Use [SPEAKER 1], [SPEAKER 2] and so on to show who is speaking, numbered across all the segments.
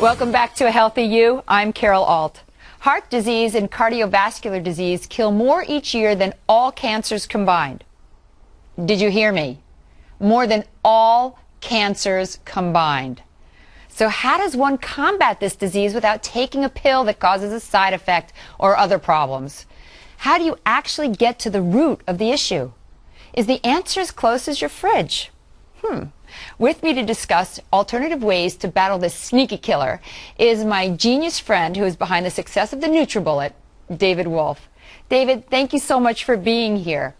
[SPEAKER 1] Welcome back to A Healthy You. I'm Carol Alt. Heart disease and cardiovascular disease kill more each year than all cancers combined. Did you hear me? More than all cancers combined. So how does one combat this disease without taking a pill that causes a side effect or other problems? How do you actually get to the root of the issue? Is the answer as close as your fridge? With me to discuss alternative ways to battle this sneaky killer is my genius friend who is behind the success of the NutriBullet, David Wolfe. David, thank you so much for being here.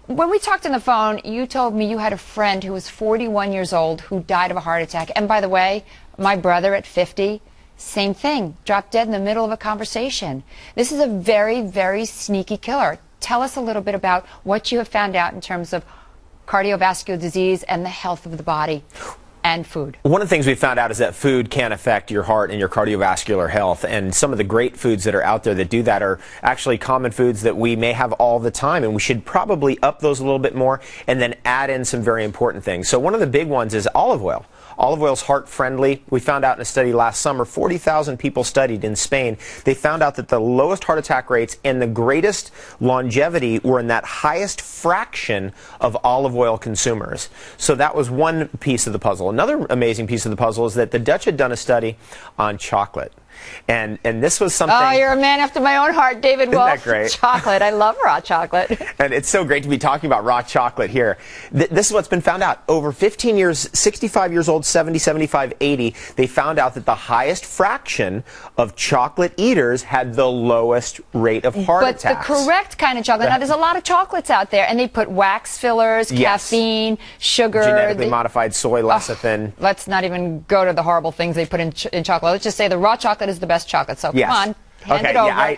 [SPEAKER 1] When we talked on the phone, you told me you had a friend who was 41 years old who died of a heart attack. And by the way, my brother at 50, same thing, dropped dead in the middle of a conversation. This is a very, very sneaky killer. Tell us a little bit about what you have found out in terms of cardiovascular disease and the health of the body and food.
[SPEAKER 2] One of the things we found out is that food can affect your heart and your cardiovascular health, and some of the great foods that are out there that do that are actually common foods that we may have all the time, and we should probably up those a little bit more and then add in some very important things. So one of the big ones is olive oil. Olive oil is heart friendly. We found out in a study last summer, 40,000 people studied in Spain. They found out that the lowest heart attack rates and the greatest longevity were in that highest fraction of olive oil consumers. So that was one piece of the puzzle. Another amazing piece of the puzzle is that the Dutch had done a study on chocolate. And this was something...
[SPEAKER 1] Oh, you're a man after my own heart, David Wolfe.
[SPEAKER 2] Isn't that great?
[SPEAKER 1] Chocolate. I love raw chocolate.
[SPEAKER 2] And it's so great to be talking about raw chocolate here. This is what's been found out. Over 15 years, 65 years old, 70, 75, 80, they found out that the highest fraction of chocolate eaters had the lowest rate of heart attacks.
[SPEAKER 1] But the correct kind of chocolate. Now, there's a lot of chocolates out there, and they put wax fillers, caffeine, sugar.
[SPEAKER 2] Genetically modified soy lecithin.
[SPEAKER 1] Let's not even go to the horrible things they put in chocolate. Let's just say the raw chocolate is the best chocolate. So come on, hand it over.
[SPEAKER 2] I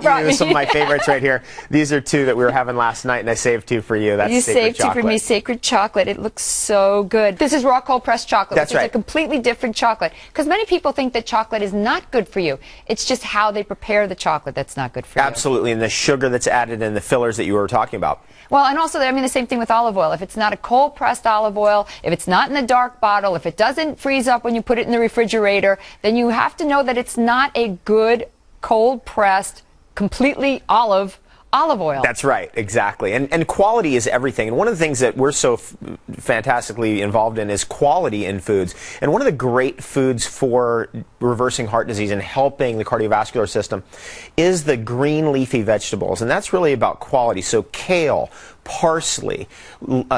[SPEAKER 2] brought you some of my favorites right here. These are two that we were having last night, and I saved two for you. That's
[SPEAKER 1] you
[SPEAKER 2] Sacred
[SPEAKER 1] saved
[SPEAKER 2] Chocolate.
[SPEAKER 1] Two for me, Sacred Chocolate. It looks so good. This is raw cold pressed chocolate,
[SPEAKER 2] That's
[SPEAKER 1] which
[SPEAKER 2] right.
[SPEAKER 1] is a completely different chocolate. Because many people think that chocolate is not good for you. It's just how they prepare the chocolate that's not good for you.
[SPEAKER 2] Absolutely, and the sugar that's added and the fillers that you were talking about.
[SPEAKER 1] Well, and also, I mean, the same thing with olive oil. If it's not a cold-pressed olive oil, if it's not in the dark bottle, if it doesn't freeze up when you put it in the refrigerator, then you have to know that it's not a good, cold-pressed, completely olive oil.
[SPEAKER 2] That's right, exactly. And quality is everything. And one of the things that we're so fantastically involved in is quality in foods. And one of the great foods for reversing heart disease and helping the cardiovascular system is the green leafy vegetables. And that's really about quality. So kale, parsley,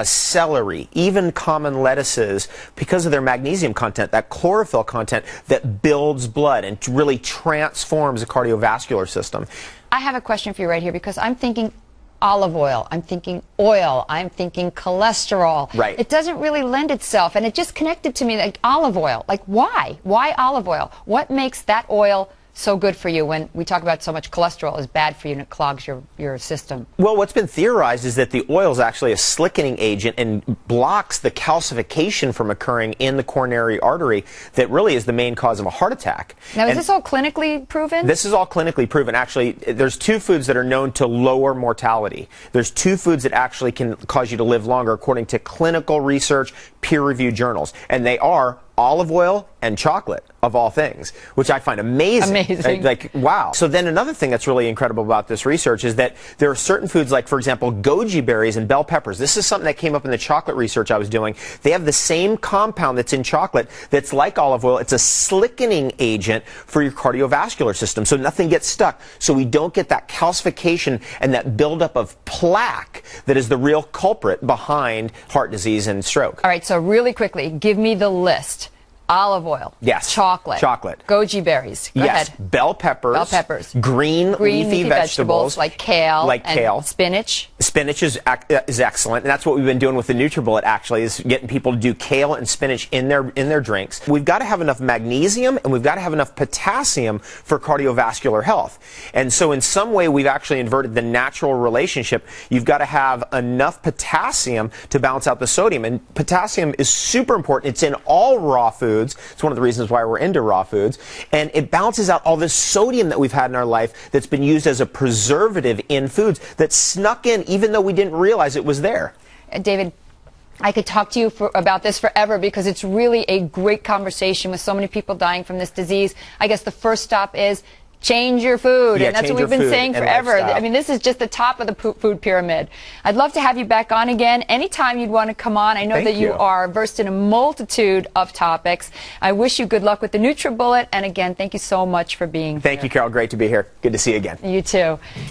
[SPEAKER 2] celery, even common lettuces, because of their magnesium content, that chlorophyll content that builds blood and really transforms the cardiovascular system.
[SPEAKER 1] I have a question for you right here, because I'm thinking olive oil, I'm thinking oil, I'm thinking cholesterol.
[SPEAKER 2] Right.
[SPEAKER 1] It doesn't really lend itself, and it just connected to me like olive oil. Like, why? Why olive oil? What makes that oil so good for you when we talk about so much cholesterol is bad for you and it clogs your system?
[SPEAKER 2] Well, what's been theorized is that the oil is actually a slickening agent and blocks the calcification from occurring in the coronary artery that really is the main cause of a heart attack.
[SPEAKER 1] Now, is this all clinically proven?
[SPEAKER 2] This is all clinically proven. Actually, there's two foods that are known to lower mortality. There's two foods that actually can cause you to live longer according to clinical research, peer-reviewed journals, and they are olive oil and chocolate, of all things, which I find amazing.
[SPEAKER 1] Amazing.
[SPEAKER 2] Like, wow. So then another thing that's really incredible about this research is that there are certain foods like, for example, goji berries and bell peppers. This is something that came up in the chocolate research I was doing. They have the same compound that's in chocolate that's like olive oil. It's a slickening agent for your cardiovascular system, so nothing gets stuck. So we don't get that calcification and that buildup of plaque that is the real culprit behind heart disease and stroke.
[SPEAKER 1] All right, so really quickly, give me the list. Olive oil.
[SPEAKER 2] Yes.
[SPEAKER 1] Chocolate.
[SPEAKER 2] Chocolate.
[SPEAKER 1] Goji berries. Go ahead.
[SPEAKER 2] Bell peppers.
[SPEAKER 1] Bell peppers.
[SPEAKER 2] Green leafy vegetables.
[SPEAKER 1] Like kale.
[SPEAKER 2] Like kale.
[SPEAKER 1] Spinach.
[SPEAKER 2] Spinach is excellent, and that's what we've been doing with the NutriBullet, actually, is getting people to do kale and spinach in their drinks. We've got to have enough magnesium, and we've got to have enough potassium for cardiovascular health. And so in some way, we've actually inverted the natural relationship. You've got to have enough potassium to balance out the sodium, and potassium is super important. It's in all raw foods. It's one of the reasons why we're into raw foods. And it balances out all this sodium that we've had in our life that's been used as a preservative in foods that snuck in even though we didn't realize it was there.
[SPEAKER 1] David, I could talk to you about this forever because it's really a great conversation with so many people dying from this disease. I guess the first stop is change your food, and that's what we've been saying forever. I mean, this is just the top of the food pyramid. I'd love to have you back on again anytime you'd want to come on. I know that you are versed in a multitude of topics. I wish you good luck with the NutriBullet, and again, thank you so much for being here.
[SPEAKER 2] Thank you, Carol. Great to be here. Good to see you again.
[SPEAKER 1] You too.